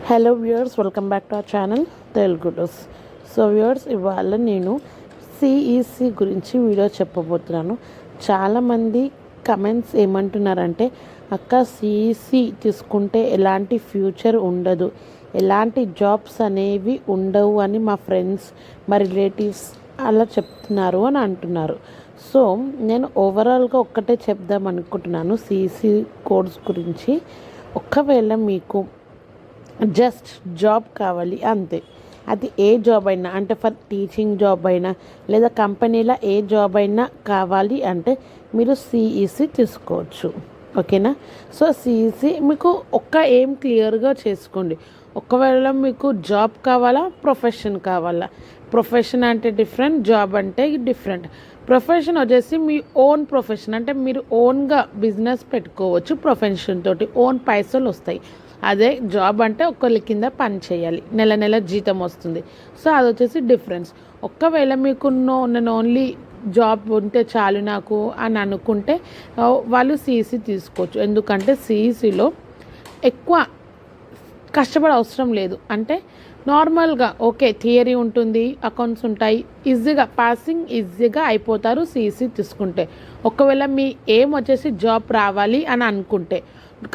Hello viewers, welcome back to our channel తెలుగుడోస్. So viewers, ఇవాళ నేను సిఈసి గురించి వీడియో చెప్పబోతున్నాను. చాలామంది కమెంట్స్ ఏమంటున్నారంటే, అక్క సిఈసి తీసుకుంటే ఎలాంటి ఫ్యూచర్ ఉండదు, ఎలాంటి జాబ్స్ అనేవి ఉండవు అని మా ఫ్రెండ్స్, మా రిలేటివ్స్ అలా చెప్తున్నారు అని అంటున్నారు. సో నేను ఓవరాల్గా ఒక్కటే చెప్దాం అనుకుంటున్నాను సిఈసి కోర్స్ గురించి. ఒకవేళ మీకు జస్ట్ జాబ్ కావాలి అంతే, అది ఏ జాబ్ అయినా, అంటే ఫర్ టీచింగ్ జాబ్ అయినా లేదా కంపెనీలో ఏ జాబ్ అయినా కావాలి అంటే మీరు సిఈసి తీసుకోవచ్చు. ఓకేనా? సో సిఈసి మీకు ఏం క్లియర్గా చేసుకోండి. ఒకవేళ మీకు జాబ్ కావాలా, ప్రొఫెషన్ కావాలా? ప్రొఫెషన్ అంటే డిఫరెంట్, జాబ్ అంటే డిఫరెంట్. ప్రొఫెషన్ వచ్చేసి మీ ఓన్ ప్రొఫెషన్, అంటే మీరు ఓన్గా బిజినెస్ పెట్టుకోవచ్చు. ప్రొఫెషన్ తోటి ఓన్ పైసలు వస్తాయి. అదే జాబ్ అంటే ఒకళ్ళ కింద పని చేయాలి, నెల నెల జీతం వస్తుంది. సో అది వచ్చేసి డిఫరెన్స్. ఒకవేళ మీకు నేను ఓన్లీ జాబ్ ఉంటే చాలు నాకు అని అనుకుంటే వాళ్ళు సిఈసి తీసుకోవచ్చు. ఎందుకంటే సిఈసిలో ఎక్కువ కష్టపడే అవసరం లేదు. అంటే నార్మల్గా ఓకే, థియరీ ఉంటుంది, అకౌంట్స్ ఉంటాయి, ఈజీగా అయిపోతారు సిఈసి తీసుకుంటే. ఒకవేళ మీ ఏం వచ్చేసి జాబ్ రావాలి అని అనుకుంటే,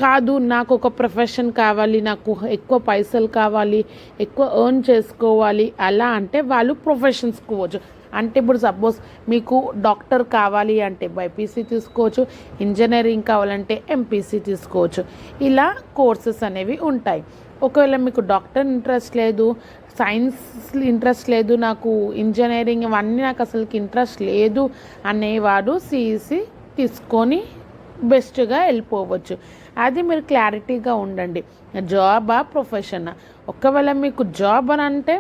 కాదు నాకు ఒక ప్రొఫెషన్ కావాలి, నాకు ఎక్కువ పైసలు కావాలి, ఎక్కువ ఎర్న్ చేసుకోవాలి అలా అంటే వాళ్ళు ప్రొఫెషన్స్కి పోవచ్చు. అంటే ఇప్పుడు సపోజ్ మీకు డాక్టర్ కావాలి అంటే బైపీసీ తీసుకోవచ్చు, ఇంజనీరింగ్ కావాలంటే ఎంపీసీ తీసుకోవచ్చు. ఇలా కోర్సెస్ అనేవి ఉంటాయి. ఒకవేళ మీకు డాక్టర్ ఇంట్రెస్ట్ లేదు, సైన్స్ ఇంట్రెస్ట్ లేదు, నాకు ఇంజనీరింగ్ ఇవన్నీ నాకు అసలుకి ఇంట్రెస్ట్ లేదు అనేవాడు సిఈసి తీసుకొని బెస్ట్గా వెళ్ళిపోవచ్చు. అది మీరు క్లారిటీగా ఉండండి, జాబా ప్రొఫెషనా. ఒకవేళ మీకు జాబ్ అని అంటే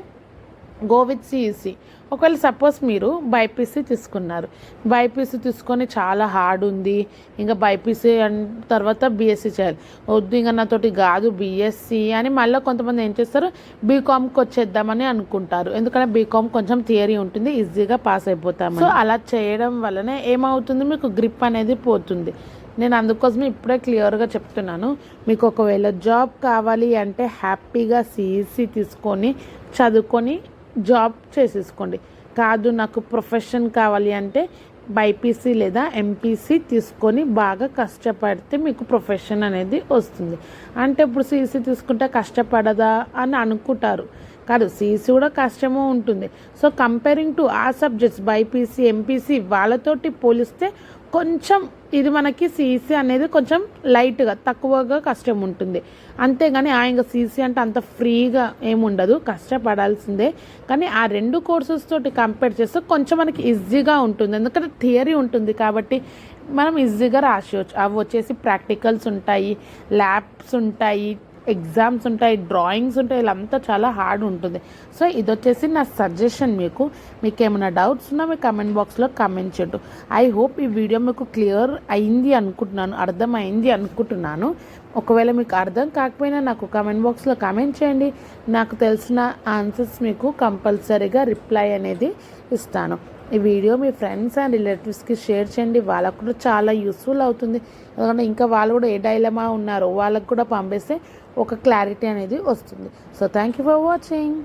గో విత్ సిఈసి. ఒకవేళ సపోజ్ మీరు బైపీసీ తీసుకున్నారు, బైపీసీ తీసుకొని చాలా హార్డ్ ఉంది, ఇంకా బైపీసీ తర్వాత బీఎస్సీ చేయాలి, వద్దు ఇంకా నాతోటి కాదు బీఎస్సీ అని మళ్ళీ కొంతమంది ఏం చేస్తారు, బీకామ్కి వచ్చేద్దామని అనుకుంటారు. ఎందుకంటే బీకామ్ కొంచెం థియరీ ఉంటుంది, ఈజీగా పాస్ అయిపోతాము. సో అలా చేయడం వల్లనే ఏమవుతుంది, మీకు గ్రిప్ అనేది పోతుంది. నేను అందుకోసమే ఇప్పుడే క్లియర్గా చెప్తున్నాను. మీకు ఒకవేళ జాబ్ కావాలి అంటే హ్యాపీగా సిఈసి తీసుకొని చదువుకొని జాబ్ చేసేసుకోండి. కాదు నాకు ప్రొఫెషన్ కావాలి అంటే బైపీసీ లేదా ఎంపీసీ తీసుకొని బాగా కష్టపడితే మీకు ప్రొఫెషన్ అనేది వస్తుంది. అంటే ఇప్పుడు సిఈసి తీసుకుంటే కష్టపడదా అని అనుకుంటారు. కాదు, సిఈసి కూడా కష్టమూ ఉంటుంది. సో కంపేరింగ్ టు ఆ సబ్జెక్ట్స్ బైపీసీ ఎంపీసీ వాళ్ళతోటి పోలిస్తే కొంచెం ఇది మనకి సిఈసి అనేది కొంచెం లైట్గా తక్కువగా కష్టం ఉంటుంది. అంతేగాని ఇంకా సిఈసి అంటే అంత ఫ్రీగా ఏముండదు, కష్టపడాల్సిందే. కానీ ఆ రెండు కోర్సెస్ తోటి కంపేర్ చేస్తే కొంచెం మనకి ఈజీగా ఉంటుంది. ఎందుకంటే థియరీ ఉంటుంది కాబట్టి మనం ఈజీగా రాసేయచ్చు. అవి వచ్చేసి ప్రాక్టికల్స్ ఉంటాయి, ల్యాబ్స్ ఉంటాయి, ఎగ్జామ్స్ ఉంటాయి, డ్రాయింగ్స్ ఉంటాయి, ఇలా చాలా హార్డ్ ఉంటుంది. సో ఇది వచ్చేసి నా సజెషన్. మీకు ఏమైనా డౌట్స్ ఉన్నా మీ కమెంట్ బాక్స్లో కమెంట్ చేయడం. ఐ హోప్ ఈ వీడియో మీకు క్లియర్ అయింది అనుకుంటున్నాను, అర్థమైంది అనుకుంటున్నాను. ఒకవేళ మీకు అర్థం కాకపోయినా నాకు కమెంట్ బాక్స్లో కమెంట్ చేయండి. నాకు తెలిసిన ఆన్సర్స్ మీకు కంపల్సరీగా రిప్లై అనేది ఇస్తాను. ఈ వీడియో మీ ఫ్రెండ్స్ అండ్ రిలేటివ్స్కి షేర్ చేయండి, వాళ్ళకు కూడా చాలా యూస్ఫుల్ అవుతుంది. ఎందుకంటే ఇంకా వాళ్ళు కూడా ఏ డైలమా ఉన్నారో వాళ్ళకు కూడా పంపిస్తే ఒక క్లారిటీ అనేది వస్తుంది. So thank you for watching.